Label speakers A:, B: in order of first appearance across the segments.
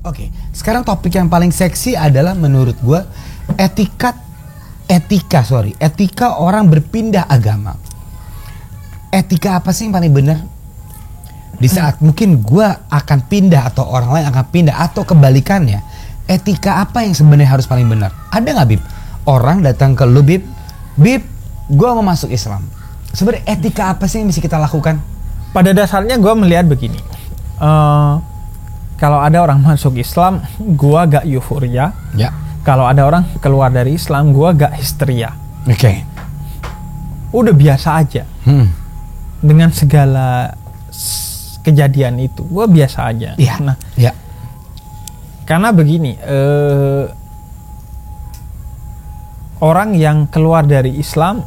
A: Oke, sekarang topik yang paling seksi adalah menurut gue etika orang berpindah agama. Etika apa sih yang paling benar? Di saat mungkin gue akan pindah atau orang lain akan pindah atau kebalikannya, etika apa yang sebenarnya harus paling benar? Ada nggak Bib? Orang datang ke lu Bib, gue mau masuk Islam. Sebenarnya etika apa sih yang bisa kita lakukan?
B: Pada dasarnya gue melihat begini, kalau ada orang masuk Islam, gue gak euforia.
A: Ya.
B: Kalau ada orang keluar dari Islam, gue gak histeria.
A: Oke.
B: Udah biasa aja. Dengan segala kejadian itu, gue biasa aja.
A: Iya.
B: Nah,
A: ya.
B: Karena begini, orang yang keluar dari Islam,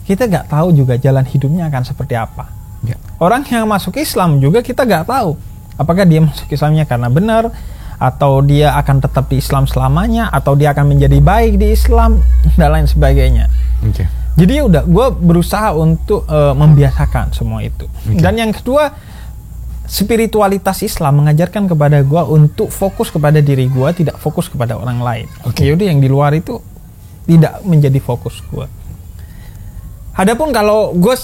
B: kita gak tahu juga jalan hidupnya akan seperti apa.
A: Ya.
B: Orang yang masuk Islam juga kita gak tahu apakah dia masuk Islamnya karena benar, atau dia akan tetap di Islam selamanya, atau dia akan menjadi baik di Islam dan lain sebagainya.
A: Okay.
B: Jadi udah gue berusaha untuk membiasakan semua itu. Okay. Dan yang kedua, spiritualitas Islam mengajarkan kepada gue untuk fokus kepada diri gue, tidak fokus kepada orang lain.
A: Okay.
B: Yaudah yang di luar itu tidak menjadi fokus gue. Adapun kalau gue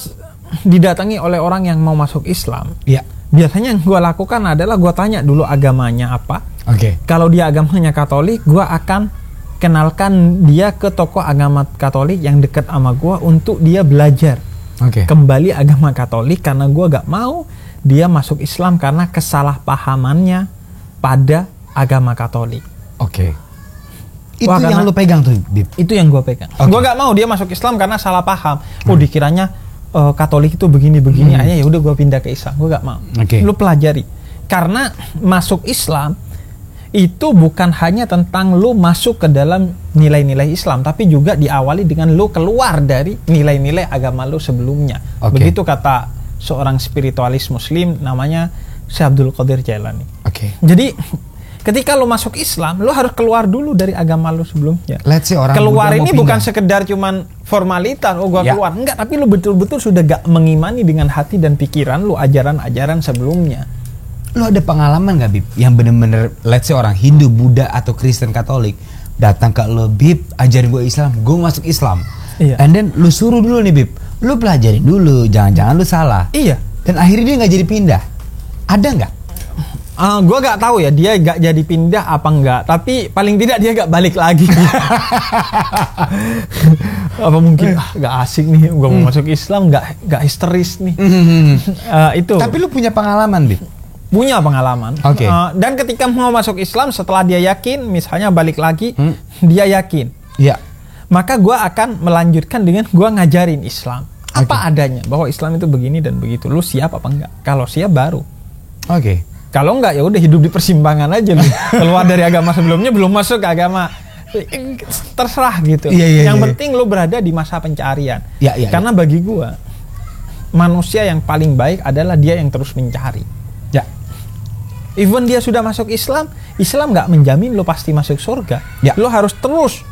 B: didatangi oleh orang yang mau masuk Islam,
A: ya.
B: Biasanya yang gue lakukan adalah gue tanya dulu agamanya apa.
A: Oke.
B: Kalau dia agamanya Katolik, gue akan kenalkan dia ke tokoh agama Katolik yang dekat sama gue untuk dia belajar kembali agama Katolik, karena gue gak mau dia masuk Islam karena kesalahpahamannya pada agama Katolik.
A: Oke. Itu yang lu pegang tuh, Bib?
B: Itu yang gue pegang. Gue gak mau dia masuk Islam karena salah paham. Dikiranya Katolik itu begini-begini, akhirnya ya udah gue pindah ke Islam. Gue gak mau. Lu pelajari, karena masuk Islam itu bukan hanya tentang lu masuk ke dalam nilai-nilai Islam, tapi juga diawali dengan lu keluar dari nilai-nilai agama lu sebelumnya. Begitu kata seorang spiritualis Muslim namanya Syekh Abdul Qadir Jailani. Jadi ketika lu masuk Islam, lu harus keluar dulu dari agama lu sebelumnya.
A: Let's say orang
B: keluar ini bukan sekedar cuman formalitas, gua keluar. Enggak, tapi lu betul-betul sudah gak mengimani dengan hati dan pikiran lu ajaran-ajaran sebelumnya.
A: Lu ada pengalaman gak Bib? Yang bener-bener let's say orang Hindu, Buddha, atau Kristen Katolik datang ke lu, Bib, ajarin gue Islam, gue masuk Islam.
B: Iya.
A: And then lu suruh dulu nih Bib, lu pelajarin dulu, jangan-jangan lu salah.
B: Iya.
A: Dan akhirnya dia gak jadi pindah. Ada gak?
B: Gue gak tahu ya dia gak jadi pindah apa enggak, tapi paling tidak dia gak balik lagi. Apa mungkin gak asik nih gue mau masuk Islam, gak histeris nih. Itu.
A: Tapi lu punya pengalaman, Bib?
B: Punya pengalaman. Dan ketika mau masuk Islam, setelah dia yakin, misalnya balik lagi, dia yakin.
A: Ya.
B: Maka gue akan melanjutkan dengan gue ngajarin Islam apa adanya, bahwa Islam itu begini dan begitu. Lu siap apa enggak? Kalau siap baru. Kalau enggak ya udah hidup di persimpangan aja lu. Keluar dari agama sebelumnya, belum masuk ke agama, terserah gitu. Yang penting lu berada di masa pencarian. Karena bagi gua, manusia yang paling baik adalah dia yang terus mencari. Even dia sudah masuk Islam, Islam nggak menjamin lu pasti masuk surga. Lu harus terus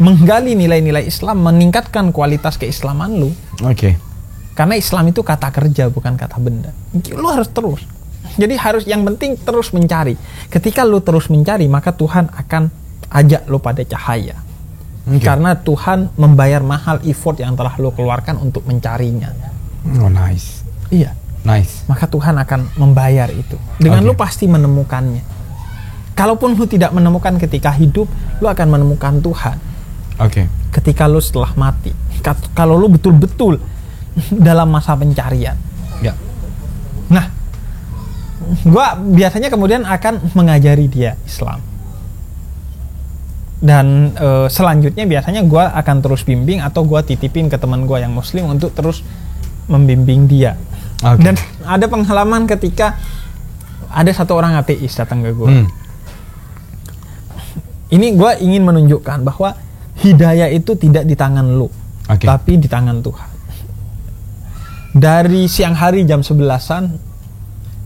B: menggali nilai-nilai Islam, meningkatkan kualitas keislaman lu. Karena Islam itu kata kerja, bukan kata benda. Lu harus terus. Jadi harus, yang penting terus mencari. Ketika lu terus mencari, maka Tuhan akan ajak lu pada cahaya. Karena Tuhan membayar mahal effort yang telah lu keluarkan untuk mencarinya.
A: Nice.
B: Iya.
A: Nice.
B: Maka Tuhan akan membayar itu. Dengan lu pasti menemukannya. Kalaupun lu tidak menemukan ketika hidup, lu akan menemukan Tuhan. Ketika lu setelah mati. Kalau lu betul-betul dalam masa pencarian. Nah, gua biasanya kemudian akan mengajari dia Islam. Dan selanjutnya biasanya gua akan terus bimbing, atau gua titipin ke teman gua yang Muslim untuk terus membimbing dia. Dan ada pengalaman ketika ada satu orang ateis datang ke gua. Ini gua ingin menunjukkan bahwa hidayah itu tidak di tangan lu, tapi di tangan Tuhan. Dari siang hari jam 11-an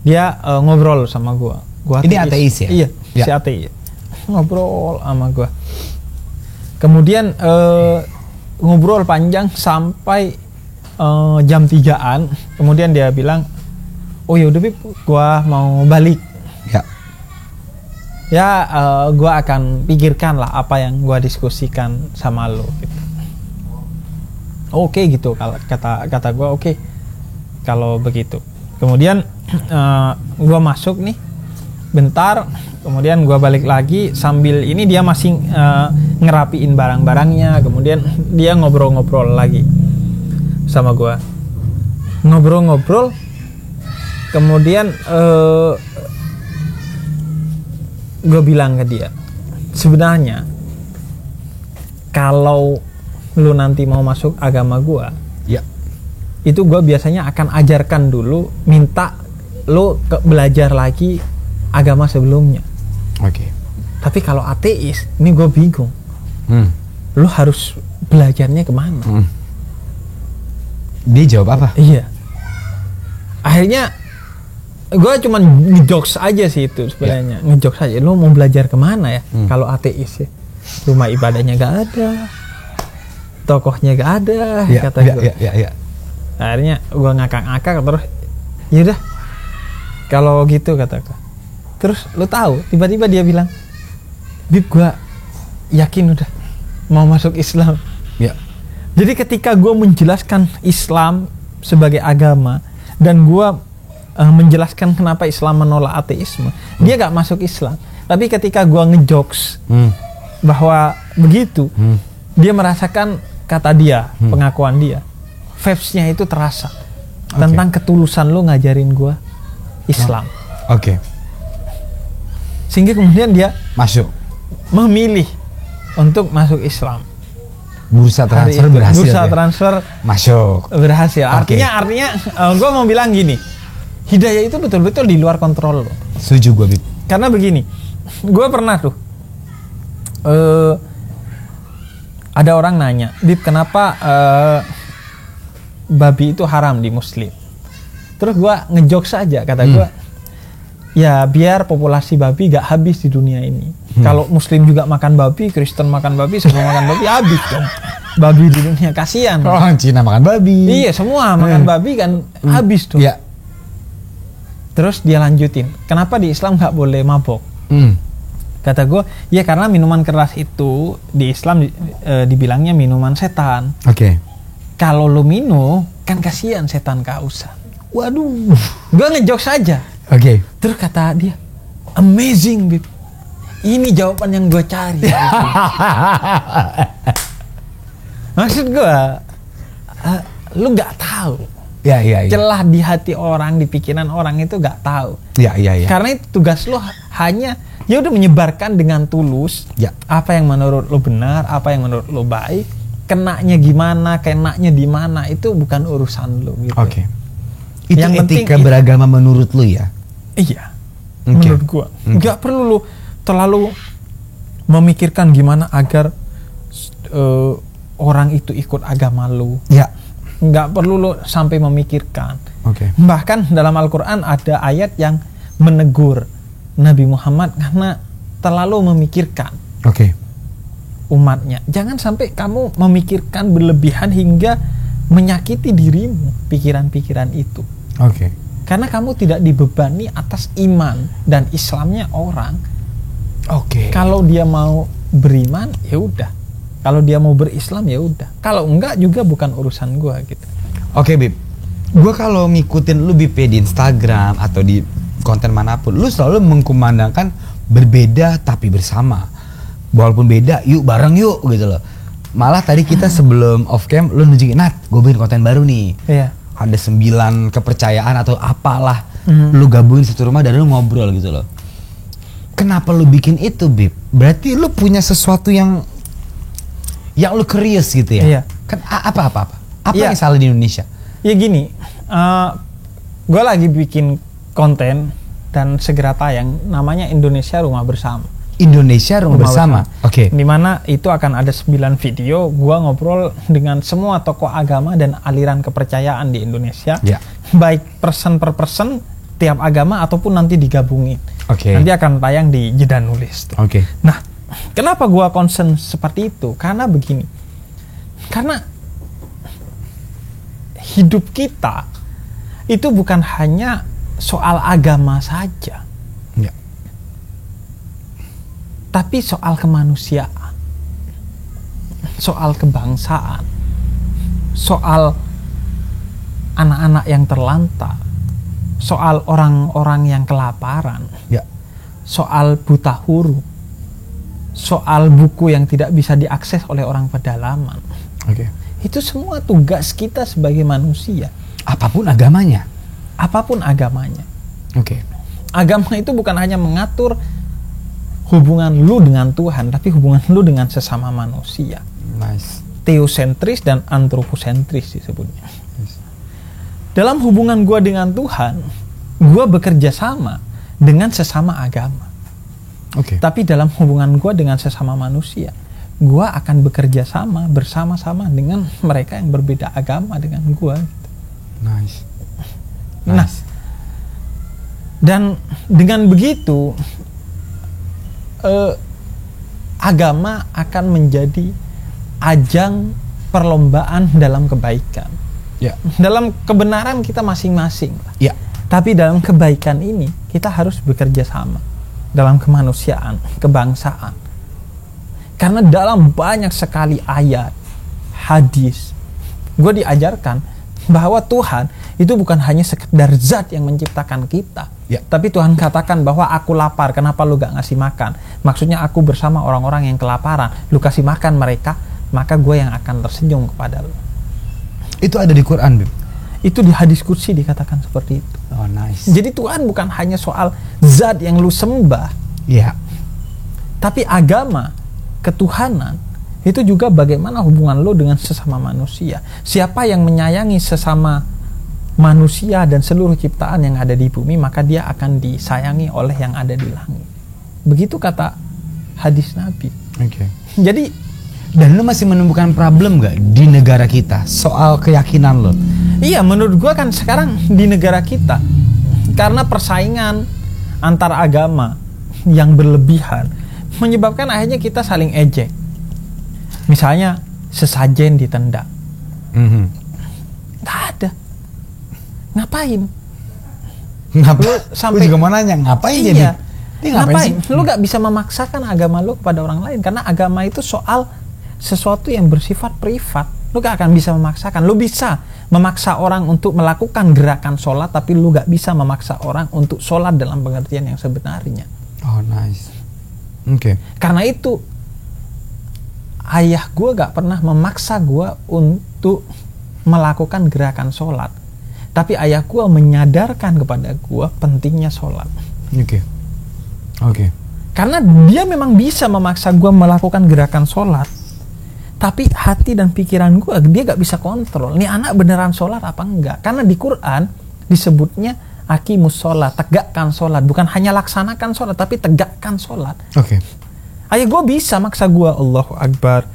B: dia ngobrol sama gua.
A: Ini ateis ya?
B: Iya, si ateis. Ngobrol sama gua. Kemudian ngobrol panjang sampai jam 3-an. Kemudian dia bilang, "Oh ya udah Bib, gua mau balik." ya gue akan pikirkan lah apa yang gue diskusikan sama lo gitu. Oke gitu kalau kata gue oke kalau begitu. Kemudian gue masuk nih bentar, kemudian gue balik lagi sambil ini dia masih ngerapiin barang-barangnya. Kemudian dia ngobrol-ngobrol lagi sama gue, ngobrol-ngobrol. Kemudian gue bilang ke dia, sebenarnya kalau lu nanti mau masuk agama gue,
A: ya,
B: itu gue biasanya akan ajarkan dulu, minta lu belajar lagi agama sebelumnya.
A: Oke.
B: Tapi kalau ateis, ini gue bingung. Lu harus belajarnya kemana?
A: Dia jawab apa?
B: Iya. Akhirnya gue cuma ngejokes aja sih itu sebenarnya, ngejokes aja. Lu mau belajar kemana ya? Kalau ateis ya, rumah ibadahnya gak ada, tokohnya gak ada, kata gue. Akhirnya gue ngakak-ngakak terus, yaudah kalau gitu kata gue. Terus lu tahu, tiba-tiba dia bilang, Bib, gue yakin udah mau masuk Islam.
A: Ya.
B: Jadi ketika gue menjelaskan Islam sebagai agama dan gue menjelaskan kenapa Islam menolak ateisme, dia gak masuk Islam. Tapi ketika gue ngejokes bahwa begitu, dia merasakan, kata dia, pengakuan dia, vibes-nya itu terasa tentang ketulusan lu ngajarin gue Islam.
A: Oke.
B: Sehingga kemudian dia
A: Masuk.
B: memilih untuk masuk Islam.
A: Bursa transfer berhasil.
B: Bursa
A: ya?
B: transfer
A: masuk.
B: Berhasil.
A: Okay.
B: Artinya gue mau bilang gini, hidayah itu betul-betul di luar kontrol lo.
A: Setuju gue, Bib.
B: Karena begini, gue pernah tuh ada orang nanya, Bib, kenapa babi itu haram di Muslim? Terus gue ngejokes saja, kata gue, ya biar populasi babi gak habis di dunia ini. Kalau Muslim juga makan babi, Kristen makan babi, semua makan babi, habis dong babi di dunia, kasihan.
A: Orang Cina makan babi.
B: Iya, semua makan babi kan habis tuh.
A: Ya.
B: Terus dia lanjutin, kenapa di Islam gak boleh mabok? Kata gue, ya karena minuman keras itu di Islam dibilangnya minuman setan.
A: Oke.
B: Kalau lu minum, kan kasihan setan kehausan. Waduh, gue ngejokes aja.
A: Oke.
B: Terus kata dia, amazing, Bib. Ini jawaban yang gue cari. Maksud gue, lu gak tahu.
A: Ya.
B: Celah di hati orang, di pikiran orang itu gak tahu.
A: Ya.
B: Karena itu tugas lu hanya, ya udah menyebarkan dengan tulus.
A: Ya.
B: Apa yang menurut lu benar, apa yang menurut lu baik. Kenanya gimana, kenanya di mana, itu bukan urusan lu. Gitu.
A: Oke. Itu
B: yang
A: etika beragama menurut lu ya?
B: Iya, menurut gua nggak perlu lu terlalu memikirkan gimana agar orang itu ikut agama lu.
A: Ya.
B: Nggak perlu lu sampai memikirkan.
A: Oke.
B: Bahkan dalam Al-Quran ada ayat yang menegur Nabi Muhammad karena terlalu memikirkan umatnya. Jangan sampai kamu memikirkan berlebihan hingga menyakiti dirimu, pikiran-pikiran itu.
A: Oke.
B: Karena kamu tidak dibebani atas iman dan Islamnya orang.
A: Oke.
B: Kalau dia mau beriman, ya udah. Kalau dia mau berislam, ya udah. Kalau enggak juga bukan urusan gua gitu.
A: Oke, Bib. Gua kalau ngikutin lu, Bib, di Instagram atau di konten manapun, lu selalu mengkumandangkan berbeda tapi bersama. Walaupun beda, yuk bareng yuk gitu loh. Malah tadi kita sebelum off cam lu nunjukin, Nat, gue bikin konten baru nih.
B: Iya.
A: Ada 9 kepercayaan atau apalah. Lu gabungin satu rumah dan lu ngobrol gitu loh. Kenapa lu bikin itu, Bib? Berarti lu punya sesuatu yang lu curious gitu ya?
B: Iya.
A: Kan apa
B: Iya.
A: yang salah di Indonesia?
B: Ya gini, gue lagi bikin konten dan segera tayang, namanya Indonesia Rumah Bersama.
A: Indonesia Rumah Bersama. Oke.
B: Dimana itu akan ada 9 video gua ngobrol dengan semua tokoh agama dan aliran kepercayaan di Indonesia.
A: Ya.
B: Baik person per person tiap agama ataupun nanti digabungin.
A: Oke.
B: Nanti akan tayang di Jeda Nulis.
A: Oke.
B: Nah, kenapa gua concern seperti itu? Karena begini. Karena hidup kita itu bukan hanya soal agama saja.
A: Ya.
B: Tapi soal kemanusiaan, soal kebangsaan, soal anak-anak yang terlantar, soal orang-orang yang kelaparan,
A: Ya.
B: soal buta huruf, soal buku yang tidak bisa diakses oleh orang pedalaman.
A: Oke.
B: Itu semua tugas kita sebagai manusia.
A: Apapun agamanya.
B: Apapun agamanya.
A: Oke.
B: Agama itu bukan hanya mengatur hubungan lu dengan Tuhan, tapi hubungan lu dengan sesama manusia.
A: Nice.
B: Teosentris dan antroposentris disebutnya.
A: Yes.
B: Dalam hubungan gua dengan Tuhan, gua bekerja sama dengan sesama agama.
A: Oke.
B: Tapi dalam hubungan gua dengan sesama manusia, gua akan bekerja sama bersama-sama dengan mereka yang berbeda agama dengan gua.
A: Nice.
B: Nah, dan dengan begitu agama akan menjadi ajang perlombaan dalam kebaikan.
A: Ya.
B: Dalam kebenaran kita masing-masing.
A: Ya.
B: Tapi dalam kebaikan ini kita harus bekerja sama. Dalam kemanusiaan, kebangsaan. Karena dalam banyak sekali ayat, hadis, gue diajarkan bahwa Tuhan itu bukan hanya sekedar zat yang menciptakan kita.
A: Ya.
B: Tapi Tuhan katakan bahwa aku lapar, kenapa lu gak ngasih makan? Maksudnya aku bersama orang-orang yang kelaparan, lu kasih makan mereka, maka gue yang akan tersenyum kepada lu.
A: Itu ada di Quran, Bib.
B: Itu di hadis qudsi dikatakan seperti itu.
A: Oh, nice.
B: Jadi Tuhan bukan hanya soal zat yang lu sembah,
A: Ya.
B: tapi agama, ketuhanan, itu juga bagaimana hubungan lo dengan sesama manusia. Siapa yang menyayangi sesama manusia dan seluruh ciptaan yang ada di bumi, maka dia akan disayangi oleh yang ada di langit. Begitu kata hadis Nabi.
A: Oke.
B: Jadi,
A: Dan lo masih menemukan problem gak di negara kita soal keyakinan lo?
B: iya, menurut gua kan sekarang di negara kita, karena persaingan antar agama yang berlebihan menyebabkan akhirnya kita saling ejek. Misalnya sesajen ditendang, nggak ada. Ngapain? Lu sampai
A: Gue juga mau nanya, ngapain
B: iya,
A: jadi? Dia
B: ngapain?
A: sih?
B: Lu nggak bisa memaksakan agama lu kepada orang lain, karena agama itu soal sesuatu yang bersifat privat. Lu gak akan bisa memaksakan. Lu bisa memaksa orang untuk melakukan gerakan sholat, tapi lu gak bisa memaksa orang untuk sholat dalam pengertian yang sebenarnya.
A: Oh, nice. Oke.
B: Karena itu ayah gue gak pernah memaksa gue untuk melakukan gerakan sholat, tapi ayah gue menyadarkan kepada gue pentingnya sholat.
A: Oke.
B: Karena dia memang bisa memaksa gue melakukan gerakan sholat, tapi hati dan pikiran gue dia gak bisa kontrol. Nih anak beneran sholat apa enggak? Karena di Quran disebutnya aqimus sholat, tegakkan sholat. Bukan hanya laksanakan sholat, tapi tegakkan sholat.
A: Oke.
B: Ayah gue bisa maksa gue Allahu Akbar,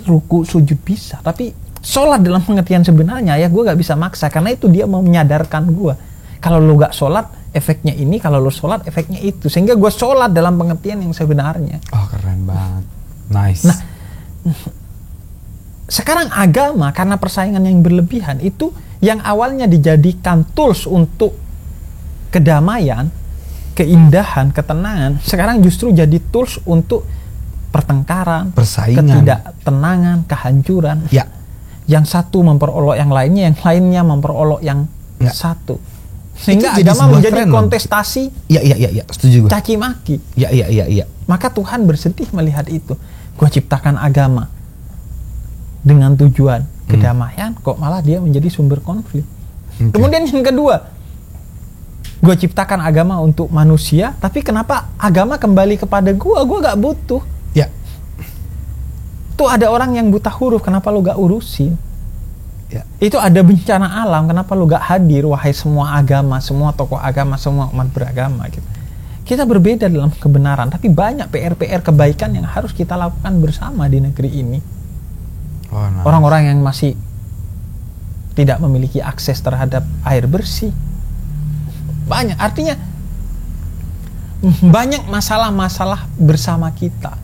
B: ruku, sujud bisa. Tapi sholat dalam pengertian sebenarnya ayah gue gak bisa maksa. Karena itu dia mau menyadarkan gue, kalau lu gak sholat efeknya ini, kalau lu sholat efeknya itu. Sehingga gue sholat dalam pengertian yang sebenarnya.
A: Oh, keren banget. Nice.
B: Nah, sekarang agama karena persaingan yang berlebihan itu yang awalnya dijadikan tools untuk kedamaian, keindahan, ketenangan, sekarang justru jadi tools untuk pertengkaran,
A: persaingan,
B: ketidaktenangan, kehancuran.
A: Ya.
B: Yang satu memperolok yang lainnya memperolok yang satu. Sehingga
A: itu
B: agama menjadi kontestasi.
A: Iya, setuju gue.
B: Caci maki.
A: Iya.
B: Maka Tuhan bersedih melihat itu. Gue ciptakan agama dengan tujuan kedamaian, kok malah dia menjadi sumber konflik. Okay. Kemudian yang kedua, gue ciptakan agama untuk manusia, tapi kenapa agama kembali kepada gue gak butuh.
A: Ya.
B: Tuh ada orang yang buta huruf, kenapa lu gak urusin?
A: Ya.
B: Itu ada bencana alam, kenapa lu gak hadir, wahai semua agama, semua tokoh agama, semua umat beragama gitu. Kita berbeda dalam kebenaran, tapi banyak PR-PR kebaikan yang harus kita lakukan bersama di negeri ini.
A: Oh, nice.
B: Orang-orang yang masih tidak memiliki akses terhadap air bersih. Banyak, artinya banyak masalah-masalah bersama kita.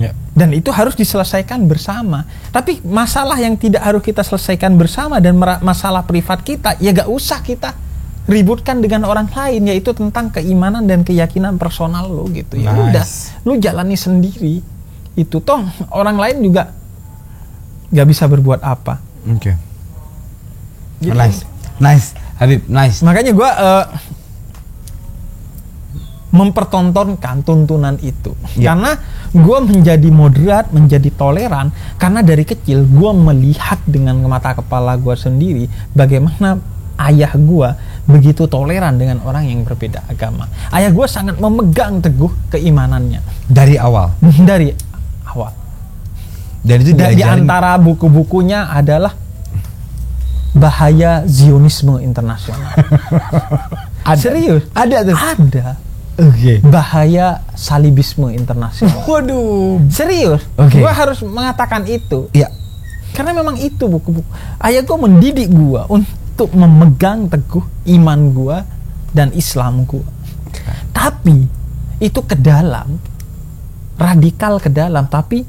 A: Ya.
B: Dan itu harus diselesaikan bersama. Tapi masalah yang tidak harus kita selesaikan bersama dan masalah privat kita, ya gak usah kita ributkan dengan orang lain, yaitu tentang keimanan dan keyakinan personal lo gitu. Ya udah, lu jalani sendiri. Itu toh orang lain juga nggak bisa berbuat apa.
A: Oke.
B: Gitu.
A: Nice, Habib, nice.
B: Makanya gue mempertontonkan tuntunan itu, karena gue menjadi moderat, menjadi toleran, karena dari kecil gue melihat dengan mata kepala gue sendiri bagaimana ayah gue begitu toleran dengan orang yang berbeda agama. Ayah gue sangat memegang teguh keimanannya
A: dari awal.
B: Dari awal.
A: Dan itu
B: di antara buku-bukunya adalah Bahaya Zionisme Internasional. Serius?
A: Ada tuh.
B: Ada.
A: Oke.
B: Bahaya Salibisme Internasional.
A: Waduh.
B: Serius? Gue harus mengatakan itu.
A: Iya.
B: Karena memang itu buku-buku. Ayah gue mendidik gue untuk memegang teguh iman gue dan Islam gue. Tapi itu ke dalam, radikal ke dalam, tapi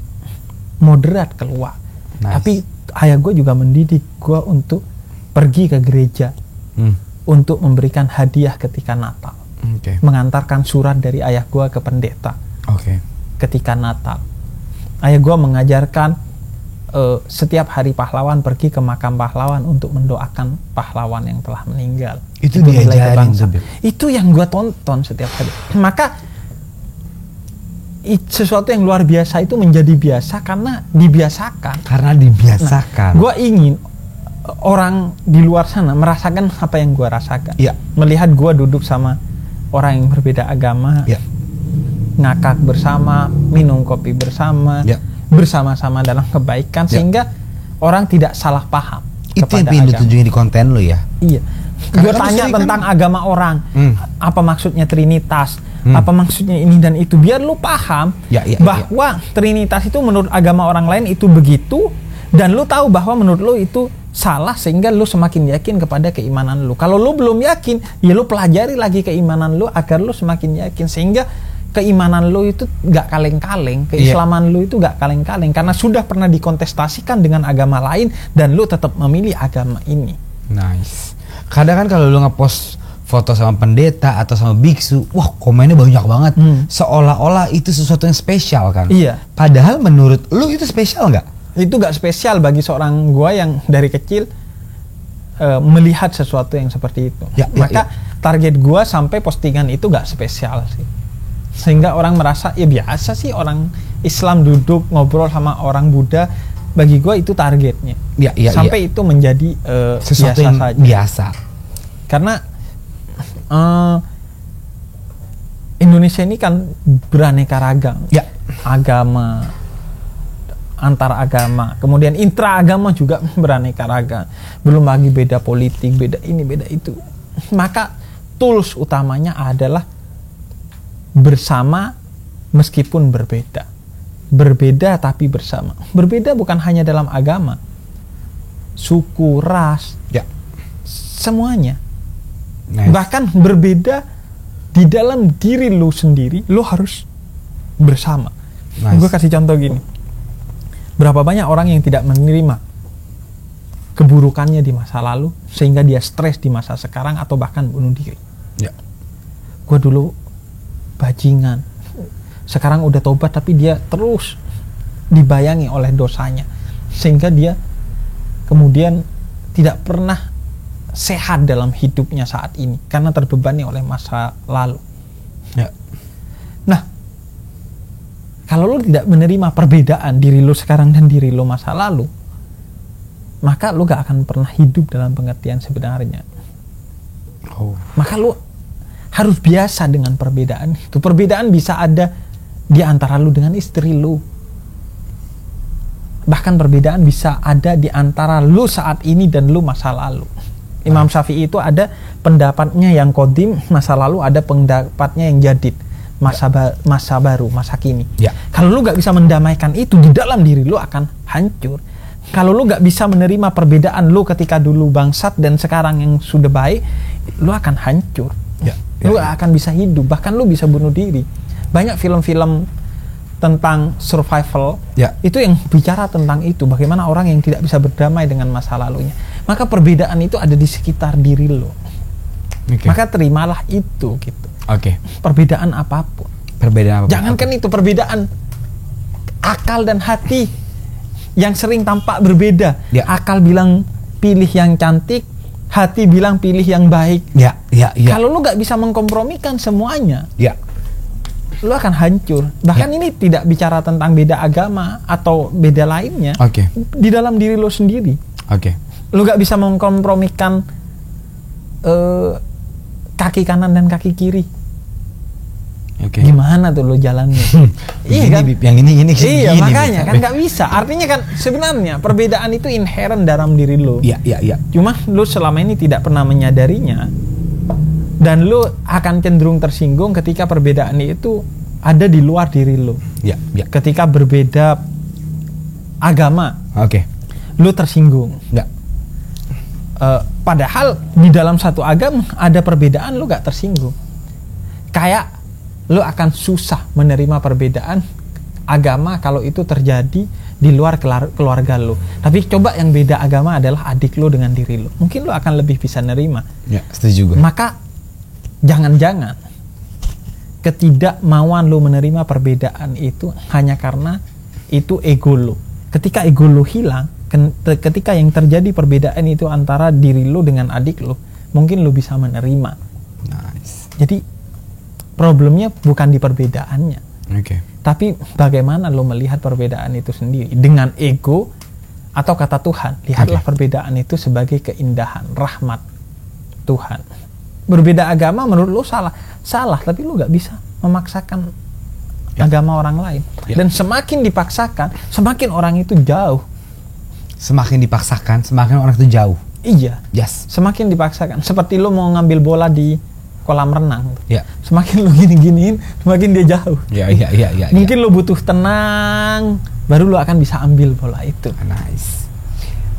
B: moderat keluar. Tapi ayah gue juga mendidik gue untuk pergi ke gereja, untuk memberikan hadiah ketika Natal. Mengantarkan surat dari ayah gue ke pendeta ketika Natal. Ayah gue mengajarkan setiap hari pahlawan pergi ke makam pahlawan untuk mendoakan pahlawan yang telah meninggal.
A: Itu diajarin.
B: Itu yang gue tonton setiap hari. Maka sesuatu yang luar biasa itu menjadi biasa karena dibiasakan. Nah, gue ingin orang di luar sana merasakan apa yang gue rasakan. Melihat gue duduk sama orang yang berbeda agama, ngakak bersama, minum kopi bersama, bersama-sama dalam kebaikan, sehingga orang tidak salah paham.
A: Itu yang pengen ditunjukin di konten lo ya?
B: Iya. Gue tanya tentang agama orang, apa maksudnya Trinitas, apa maksudnya ini dan itu, biar lu paham bahwa Trinitas itu menurut agama orang lain itu begitu, dan lu tahu bahwa menurut lu itu salah, sehingga lu semakin yakin kepada keimanan lu. Kalau lu belum yakin, ya lu pelajari lagi keimanan lu agar lu semakin yakin, sehingga keimanan lu itu gak kaleng-kaleng, keislaman lu itu gak kaleng-kaleng, karena sudah pernah dikontestasikan dengan agama lain dan lu tetap memilih agama ini.
A: Nice. Kadang kan kalau lu ngepost foto sama pendeta atau sama biksu, wah komennya banyak banget, seolah-olah itu sesuatu yang spesial kan.
B: Iya.
A: Padahal menurut lu itu spesial nggak?
B: Itu gak spesial bagi seorang gua yang dari kecil melihat sesuatu yang seperti itu. Maka target gua sampai postingan itu gak spesial sih, sehingga orang merasa ya biasa sih orang Islam duduk ngobrol sama orang Buddha. Bagi gua itu targetnya. Sampai itu menjadi
A: sesuatu yang biasa.
B: Karena Indonesia ini kan beraneka ragam. Agama, antar agama, kemudian intra agama juga beraneka ragam. Belum lagi beda politik, beda ini, beda itu. Maka tools utamanya adalah bersama meskipun berbeda. Berbeda tapi bersama. Berbeda bukan hanya dalam agama, suku, ras, semuanya. Bahkan berbeda di dalam diri lu sendiri, lu harus bersama. Gue kasih contoh gini. Berapa banyak orang yang tidak menerima keburukannya di masa lalu sehingga dia stres di masa sekarang atau bahkan bunuh diri. Gue dulu bajingan, sekarang udah tobat tapi dia terus dibayangi oleh dosanya sehingga dia kemudian tidak pernah sehat dalam hidupnya saat ini karena terbebani oleh masa lalu. Nah, kalau lu tidak menerima perbedaan diri lu sekarang dan diri lu masa lalu, maka lu gak akan pernah hidup dalam pengertian sebenarnya. Maka lu harus biasa dengan perbedaan itu. Perbedaan bisa ada di antara lu dengan istri lu. Bahkan perbedaan bisa ada di antara lu saat ini dan lu masa lalu. Imam Syafi'i itu ada pendapatnya yang qadim, masa lalu, ada pendapatnya yang jadid, masa baru, masa kini. Kalau lu gak bisa mendamaikan itu, di dalam diri lu akan hancur. Kalau lu gak bisa menerima perbedaan lu ketika dulu bangsat dan sekarang yang sudah baik, lu akan hancur. Lu gak akan bisa hidup, bahkan lu bisa bunuh diri. Banyak film-film tentang survival itu yang bicara tentang itu, bagaimana orang yang tidak bisa berdamai dengan masa lalunya. Maka perbedaan itu ada di sekitar diri lo. Maka terimalah itu gitu. Perbedaan apapun. Jangankan itu, perbedaan akal dan hati yang sering tampak berbeda. Akal bilang pilih yang cantik, hati bilang pilih yang baik. Kalau lu gak bisa mengkompromikan semuanya, lu akan hancur. Bahkan ini tidak bicara tentang beda agama atau beda lainnya. Di dalam diri lu sendiri. Lu gak bisa mengkompromikan kaki kanan dan kaki kiri. Gimana tuh lo jalannya? Iya kan?
A: Yang ini
B: iya, makanya kan nggak bisa. Artinya kan sebenarnya perbedaan itu inherent dalam diri lo.
A: Iya.
B: Cuma lo selama ini tidak pernah menyadarinya, dan lo akan cenderung tersinggung ketika perbedaan itu ada di luar diri lo.
A: Iya.
B: Ketika berbeda agama, lo tersinggung. Padahal di dalam satu agama ada perbedaan, lo gak tersinggung. Kayak lo akan susah menerima perbedaan agama kalau itu terjadi di luar keluarga lo. Tapi coba yang beda agama adalah adik lo dengan diri lo, mungkin lo akan lebih bisa nerima.
A: Setuju gue.
B: Maka jangan-jangan ketidakmauan lo menerima perbedaan itu hanya karena itu ego lo. Ketika ego lo hilang, ketika yang terjadi perbedaan itu antara diri lo dengan adik lo, mungkin lo bisa menerima. Jadi problemnya bukan di perbedaannya, tapi bagaimana lo melihat perbedaan itu sendiri. Dengan ego atau kata Tuhan, lihatlah perbedaan itu sebagai keindahan, rahmat Tuhan. Berbeda agama menurut lo salah, tapi lo gak bisa memaksakan agama orang lain. Dan semakin dipaksakan, semakin orang itu jauh.
A: Semakin dipaksakan, semakin orang itu jauh.
B: Iya. Semakin dipaksakan. Seperti lo mau ngambil bola di kolam renang. Semakin lo gini-giniin, semakin dia jauh. Mungkin lo butuh tenang, baru lo akan bisa ambil bola itu.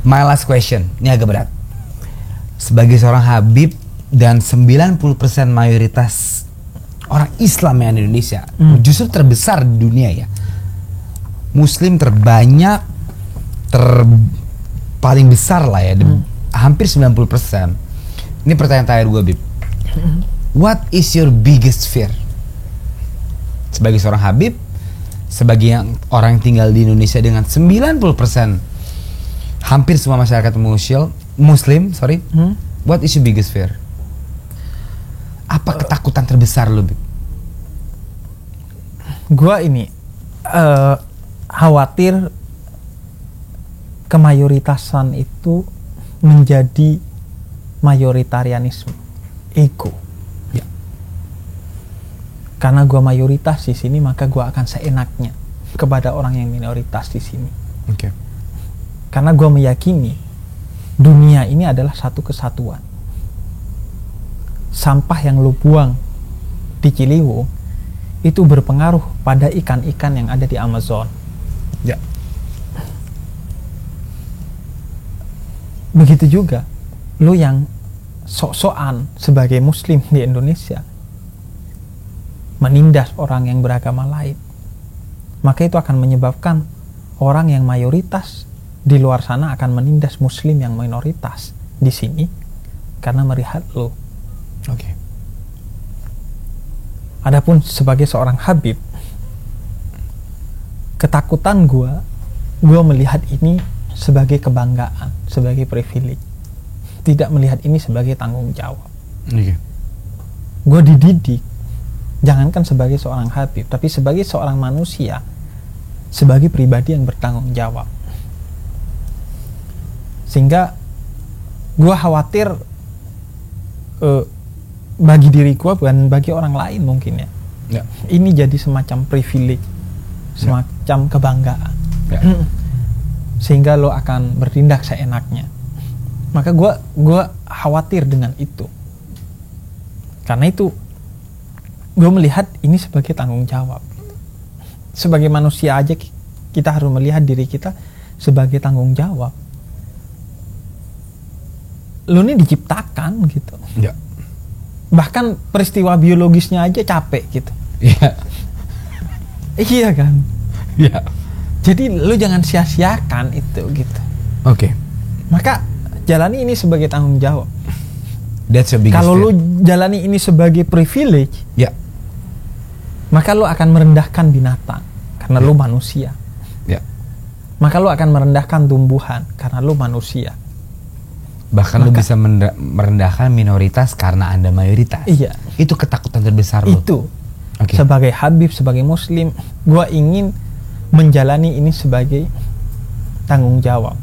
A: My last question, ini agak berat. Sebagai seorang Habib dan 90% mayoritas orang Islam yang di Indonesia, justru terbesar di dunia ya. Muslim terbanyak, paling besar lah ya, hampir 90%. Ini pertanyaan terakhir gue, Bib. What is your biggest fear? Sebagai seorang Habib, sebagai orang yang tinggal di Indonesia dengan 90% hampir semua masyarakat Muslim, what is your biggest fear? Apa ketakutan terbesar lo, Bib?
B: Gua ini khawatir kemayoritasan itu menjadi mayoritarianisme, ego. Karena gue mayoritas di sini, maka gue akan seenaknya kepada orang yang minoritas di sini. Karena gue meyakini dunia ini adalah satu kesatuan. Sampah yang lo buang di Ciliwung itu berpengaruh pada ikan-ikan yang ada di Amazon. Begitu juga lo yang sok-sokan sebagai Muslim di Indonesia menindas orang yang beragama lain, maka itu akan menyebabkan orang yang mayoritas di luar sana akan menindas Muslim yang minoritas di sini karena melihat lo. Adapun sebagai seorang Habib, ketakutan gue melihat ini sebagai kebanggaan, sebagai privilege, tidak melihat ini sebagai tanggung jawab. Gue dididik jangankan sebagai seorang Habib, tapi sebagai seorang manusia, sebagai pribadi yang bertanggung jawab. Sehingga gue khawatir bagi diri gue dan bagi orang lain mungkin ya, ini jadi semacam privilege, semacam kebanggaan, sehingga lo akan bertindak seenaknya. Maka gue khawatir dengan itu. Karena itu gue melihat ini sebagai tanggung jawab. Sebagai manusia aja kita harus melihat diri kita sebagai tanggung jawab. Lo ini diciptakan gitu. Bahkan peristiwa biologisnya aja capek gitu. Iya kan? Jadi lo jangan sia-siakan itu gitu. Maka jalani ini sebagai tanggung jawab.
A: That's your biggest
B: Kalau
A: fear.
B: lu jalani ini sebagai privilege,
A: Ya.
B: maka lu akan merendahkan binatang karena lu manusia.
A: Ya.
B: Maka lu akan merendahkan tumbuhan karena lu manusia.
A: Bahkan lu bisa merendahkan minoritas karena Anda mayoritas.
B: Iya.
A: Itu ketakutan terbesar lu.
B: Itu.
A: Okay.
B: Sebagai Habib, sebagai Muslim, gua ingin menjalani ini sebagai tanggung jawab.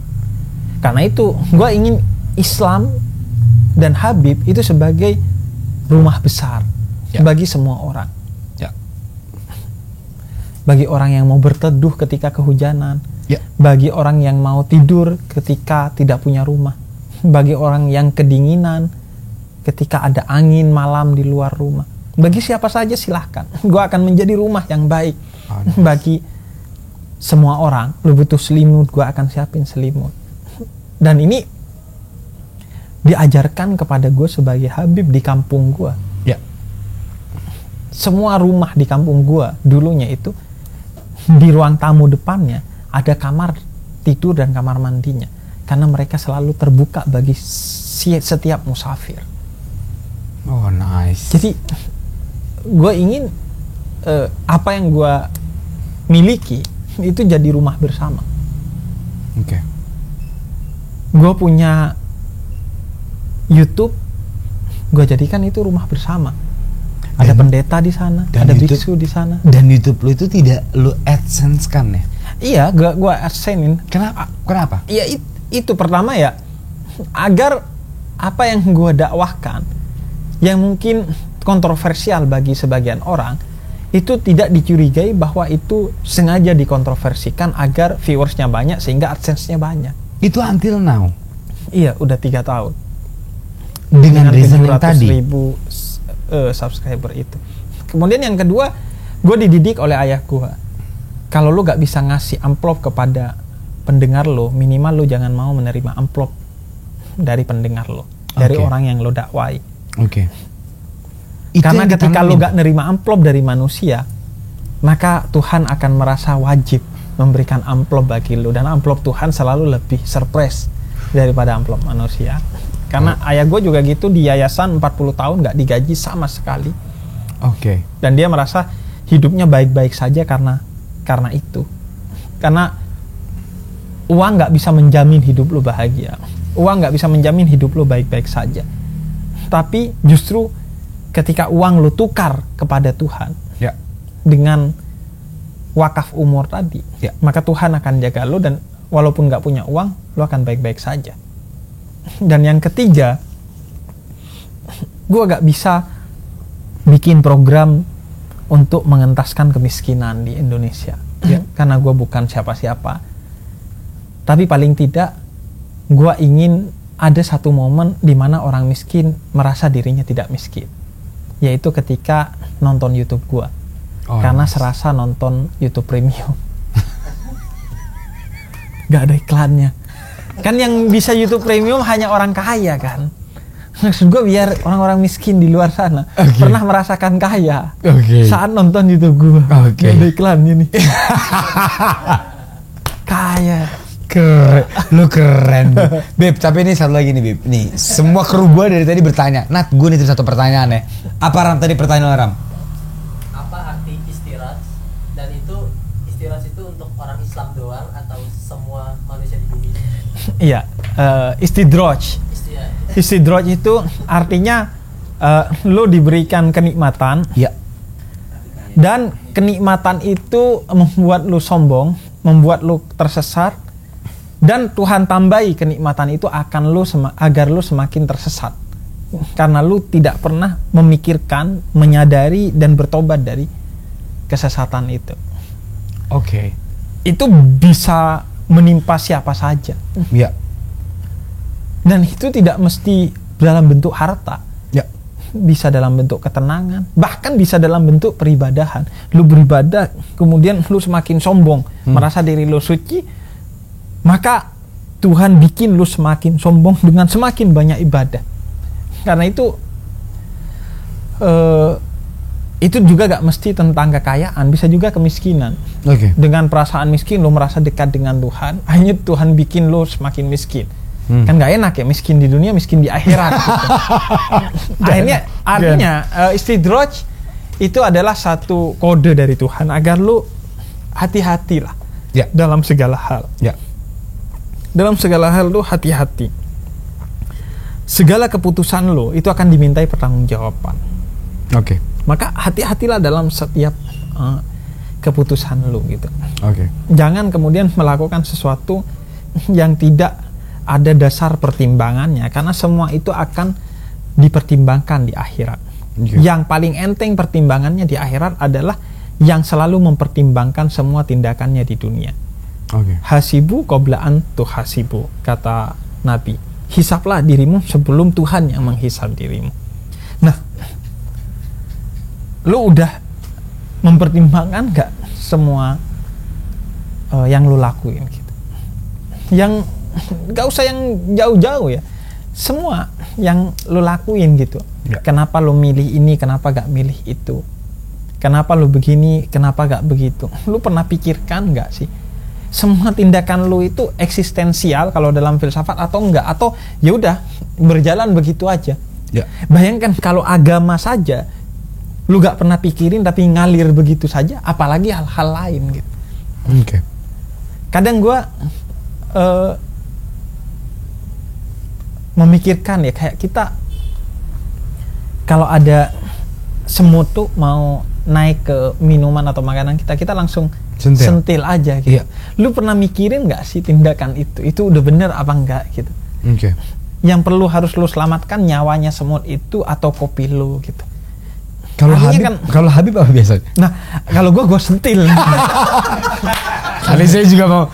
B: Karena itu gua ingin Islam dan Habib itu sebagai rumah besar bagi semua orang.
A: Ya.
B: Bagi orang yang mau berteduh ketika kehujanan.
A: Ya.
B: Bagi orang yang mau tidur ketika tidak punya rumah. Bagi orang yang kedinginan ketika ada angin malam di luar rumah. Bagi siapa saja silahkan. Gue akan menjadi rumah yang baik. Bagi semua orang. Lu butuh selimut, gue akan siapin selimut. Dan ini diajarkan kepada gue sebagai Habib di kampung gue.
A: Ya.
B: Semua rumah di kampung gue dulunya itu di ruang tamu depannya ada kamar tidur dan kamar mandinya. Karena mereka selalu terbuka bagi setiap musafir.
A: Oh, nice.
B: Jadi gue ingin apa yang gue miliki itu jadi rumah bersama.
A: Oke.
B: Gue punya YouTube, gue jadikan itu rumah bersama. Ada pendeta di sana, ada biksu di sana.
A: Dan YouTube lu itu tidak lu AdSense kan ya?
B: Iya, gue AdSense-in.
A: Kenapa?
B: Iya, itu pertama ya, agar apa yang gue dakwahkan yang mungkin kontroversial bagi sebagian orang itu tidak dicurigai bahwa itu sengaja dikontroversikan agar viewersnya banyak sehingga AdSense-nya banyak.
A: Itu until now?
B: Iya, udah 3 tahun
A: dengan reasoning tadi
B: 700.000 subscriber itu. Kemudian yang kedua, gue dididik oleh ayah gue, kalau lu gak bisa ngasih amplop kepada pendengar lo, minimal lo jangan mau menerima amplop dari pendengar lo, dari orang yang lo dakwai.
A: Oke.
B: Karena ketika lo gak nerima amplop dari manusia, maka Tuhan akan merasa wajib memberikan amplop bagi lo, dan amplop Tuhan selalu lebih surprise daripada amplop manusia. Karena ayah gue juga gitu, di yayasan 40 tahun gak digaji sama sekali.
A: Oke.
B: Dan dia merasa hidupnya baik-baik saja karena itu. Karena uang nggak bisa menjamin hidup lo bahagia. Uang nggak bisa menjamin hidup lo baik-baik saja. Tapi justru ketika uang lo tukar kepada Tuhan,
A: ya,
B: dengan wakaf umur tadi,
A: ya,
B: maka Tuhan akan jaga lo, dan walaupun nggak punya uang, lo akan baik-baik saja. Dan yang ketiga, gue nggak bisa bikin program untuk mengentaskan kemiskinan di Indonesia, ya, karena gue bukan siapa-siapa. Tapi paling tidak, gue ingin ada satu momen di mana orang miskin merasa dirinya tidak miskin, yaitu ketika nonton YouTube gue. Karena serasa nonton YouTube Premium. Gak ada iklannya. Kan yang bisa YouTube Premium hanya orang kaya kan. Maksud gue biar orang-orang miskin di luar sana pernah merasakan kaya saat nonton YouTube gue. Gak ada iklannya nih. Kaya.
A: Lu keren, Beb. Tapi ini satu lagi nih, Beb. Nih, semua kru gue dari tadi bertanya. Nat, gue nitip satu pertanyaan ya. Apa Ram tadi pertanyaan Ram?
C: Apa arti istiraj? Dan itu istiraj itu untuk orang Islam doang atau semua manusia di bumi?
B: Iya, istidroj. Istidroj itu artinya lo diberikan kenikmatan.
A: Iya.
B: Dan kenikmatan itu membuat lo sombong, membuat lo tersesat. Dan Tuhan tambahi kenikmatan itu agar lu semakin tersesat. Karena lu tidak pernah memikirkan, menyadari, dan bertobat dari kesesatan itu.
A: Oke.
B: Itu bisa menimpa siapa saja.
A: Iya.
B: Dan itu tidak mesti dalam bentuk harta.
A: Ya.
B: Bisa dalam bentuk ketenangan. Bahkan bisa dalam bentuk peribadahan. Lu beribadah, kemudian lu semakin sombong, merasa diri lu suci, maka Tuhan bikin lu semakin sombong dengan semakin banyak ibadah. Karena itu juga gak mesti tentang kekayaan, bisa juga kemiskinan.
A: Oke.
B: Dengan perasaan miskin lu merasa dekat dengan Tuhan, akhirnya Tuhan bikin lu semakin miskin. Kan nggak enak ya, miskin di dunia, miskin di akhirat. Gitu. Artinya istidraj itu adalah satu kode dari Tuhan agar lu hati-hatilah dalam segala hal. Dalam segala hal lu hati-hati. Segala keputusan lu itu akan dimintai pertanggungjawaban. Maka hati-hatilah dalam setiap keputusan lu gitu. Jangan kemudian melakukan sesuatu yang tidak ada dasar pertimbangannya, karena semua itu akan dipertimbangkan di akhirat. Yang paling enteng pertimbangannya di akhirat adalah yang selalu mempertimbangkan semua tindakannya di dunia. Hasibu qabla an tuhasibu, kata Nabi. Hisaplah dirimu sebelum Tuhan yang menghisap dirimu. Nah, lu udah mempertimbangkan nggak semua yang lu lakuin gitu? Yang nggak usah yang jauh-jauh ya, semua yang lu lakuin gitu. Kenapa lu milih ini, kenapa gak milih itu? Kenapa lu begini, kenapa gak begitu? Lu pernah pikirkan gak sih semua tindakan lu itu eksistensial kalau dalam filsafat atau enggak, atau ya udah berjalan begitu aja? Bayangkan kalau agama saja lu gak pernah pikirin tapi ngalir begitu saja, apalagi hal-hal lain gitu. Kadang gua memikirkan ya, kayak kita kalau ada semut tuh mau naik ke minuman atau makanan kita langsung sentil aja gitu. Lu pernah mikirin nggak sih tindakan itu udah bener apa enggak gitu? Yang perlu harus lu selamatkan nyawanya semut itu atau kopi lu gitu.
A: Kalau Habib apa biasanya?
B: Nah, kalau gua sentil.
A: Kali saya juga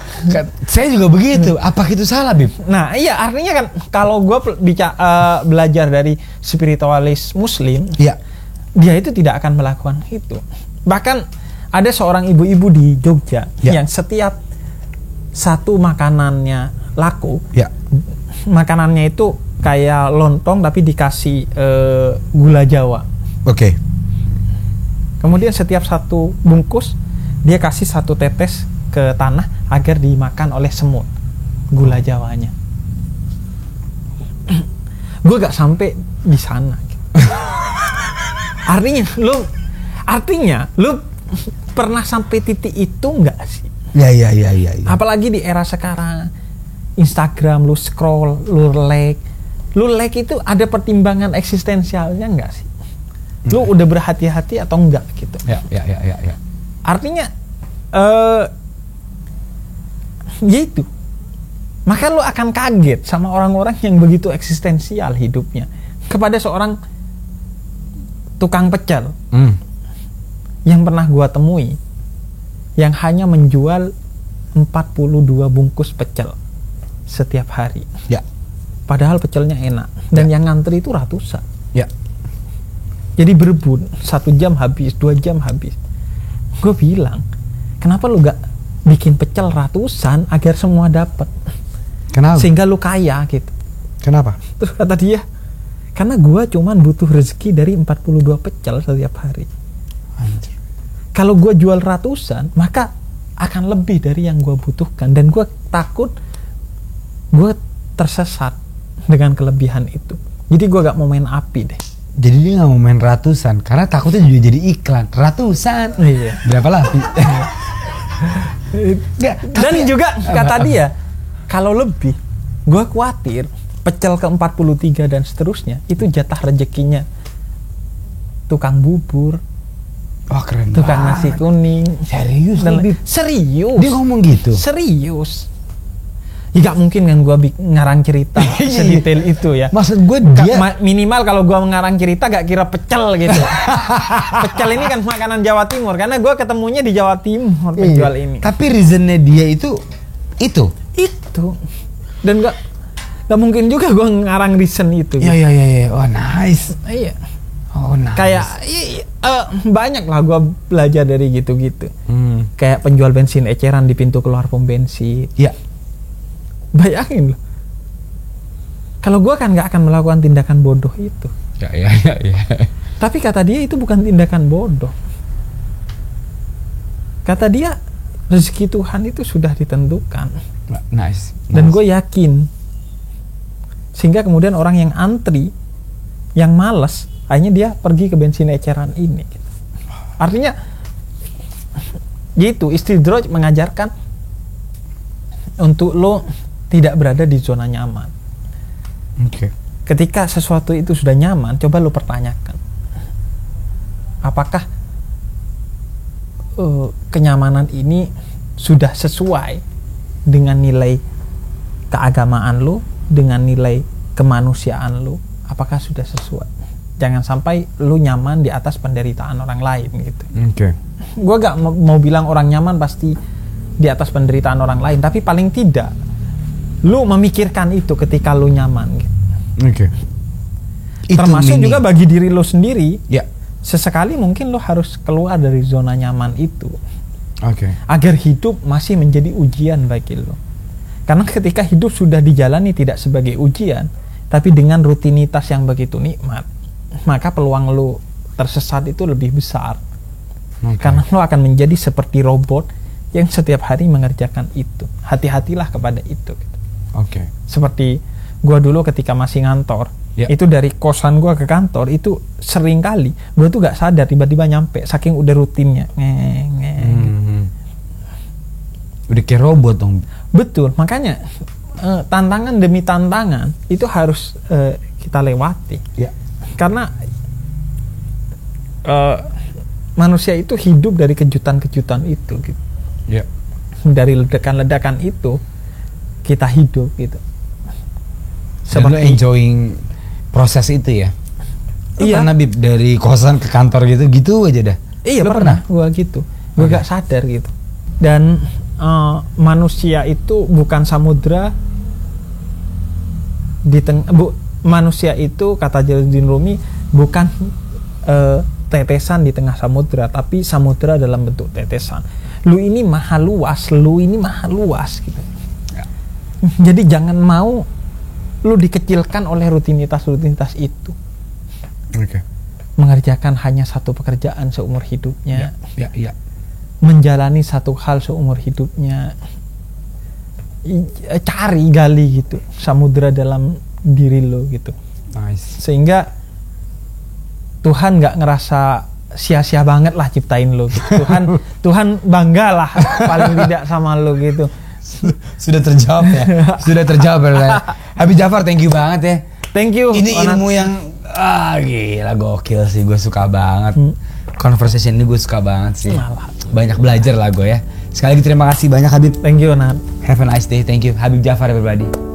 A: begitu. Apa itu salah, Bib?
B: Nah, iya, artinya kan kalau gue belajar dari spiritualis Muslim, dia itu tidak akan melakukan itu. Bahkan ada seorang ibu-ibu di Jogja yang setiap satu makanannya laku, makanannya itu kayak lontong tapi dikasih gula Jawa. Kemudian setiap satu bungkus dia kasih satu tetes ke tanah agar dimakan oleh semut gula Jawanya. Gue gak sampai di sana. Artinya lu pernah sampai titik itu nggak sih?
A: Ya.
B: Apalagi di era sekarang, Instagram lu scroll, lu like itu ada pertimbangan eksistensialnya nggak sih? Lu udah berhati-hati atau enggak gitu?
A: Ya.
B: Artinya gitu. Maka lu akan kaget sama orang-orang yang begitu eksistensial hidupnya. Kepada seorang tukang pecel yang pernah gua temui, yang hanya menjual 42 bungkus pecel setiap hari. Padahal pecelnya enak dan yang ngantri itu ratusan. Jadi berebut, 1 jam habis, 2 jam habis. Gue bilang, kenapa lu gak bikin pecel ratusan agar semua dapat?
A: Kenapa?
B: Sehingga lu kaya gitu.
A: Kenapa?
B: Terus kata dia, karena gue cuman butuh rezeki dari 42 pecel setiap hari. Kalau gue jual ratusan, maka akan lebih dari yang gue butuhkan. Dan gue takut gue tersesat dengan kelebihan itu. Jadi gue gak mau main api deh.
A: Jadi dia gak mau main ratusan karena takutnya juga jadi iklan ratusan. Berapa lah?
B: Dan juga kata dia, kalau lebih, gue khawatir pecel ke 43 dan seterusnya itu jatah rezekinya tukang bubur,
A: keren
B: tukang
A: banget.
B: nasi kuning. Serius
A: Dia ngomong gitu?
B: Serius. Ya gak mungkin kan gue ngarang cerita sedetail itu ya.
A: Maksud gue dia
B: minimal kalau gue ngarang cerita gak kira pecel gitu. Pecel ini kan makanan Jawa Timur, karena gue ketemunya di Jawa Timur penjual ini.
A: Tapi reasonnya dia itu.
B: Dan gak mungkin juga gue ngarang reason itu.
A: Iya. Oh nice.
B: Iya.
A: Oh nice.
B: Kayak banyak lah gue belajar dari gitu-gitu. Kayak penjual bensin eceran di pintu keluar pom bensin.
A: Iya.
B: Bayangin loh, kalau gue kan gak akan melakukan tindakan bodoh itu.
A: Ya.
B: Tapi kata dia itu bukan tindakan bodoh. Kata dia rezeki Tuhan itu sudah ditentukan.
A: Nice.
B: Dan gue yakin Sehingga kemudian orang yang antri, yang malas, akhirnya dia pergi ke bensin eceran ini. Artinya, gitu, istidraj mengajarkan untuk lo tidak berada di zona nyaman. Ketika sesuatu itu sudah nyaman, coba lo pertanyakan, apakah kenyamanan ini sudah sesuai dengan nilai keagamaan lo, dengan nilai kemanusiaan lo, apakah sudah sesuai? Jangan sampai lu nyaman di atas penderitaan orang lain gitu. Gue gak mau bilang orang nyaman pasti di atas penderitaan orang lain, tapi paling tidak lu memikirkan itu ketika lu nyaman gitu. Termasuk juga bagi diri lu sendiri. Sesekali mungkin lu harus keluar dari zona nyaman itu. Agar hidup masih menjadi ujian bagi lu. Karena ketika hidup sudah dijalani tidak sebagai ujian, tapi dengan rutinitas yang begitu nikmat, maka peluang lu tersesat itu lebih besar. Karena lu akan menjadi seperti robot yang setiap hari mengerjakan itu. Hati-hatilah kepada itu gitu. Seperti gua dulu ketika masih ngantor, itu dari kosan gua ke kantor itu sering kali gua tuh gak sadar tiba-tiba nyampe saking udah rutinnya.
A: Udah kayak robot dong.
B: Betul, makanya tantangan demi tantangan itu harus kita lewati. Karena manusia itu hidup dari kejutan-kejutan itu gitu. Dari ledakan-ledakan itu kita hidup gitu.
A: Seperti enjoying proses itu ya. Pernah Bib dari kosan ke kantor gitu aja dah.
B: Pernah gua gitu. Gua gak sadar gitu. Dan manusia itu bukan samudra di manusia itu, kata Jalaluddin Rumi, bukan tetesan di tengah samudra, tapi samudra dalam bentuk tetesan. Lu ini maha luas gitu. Jadi jangan mau lu dikecilkan oleh rutinitas itu. Mengerjakan hanya satu pekerjaan seumur hidupnya. Menjalani satu hal seumur hidupnya. Cari, gali gitu samudra dalam diri lo gitu. Sehingga Tuhan nggak ngerasa sia-sia banget lah ciptain lo gitu. Tuhan bangga lah paling tidak sama lo gitu.
A: Sudah terjawab ya. Sudah terjawab ya. Habib Jafar, thank you banget ya.
B: Thank you.
A: Ini ilmu yang gila, gokil sih, gue suka banget. Conversation ini gue suka banget sih. Banyak belajar lah gue ya. Sekali lagi terima kasih banyak Habib.
B: Thank you Nat.
A: Have a nice day. Thank you Habib Jafar everybody.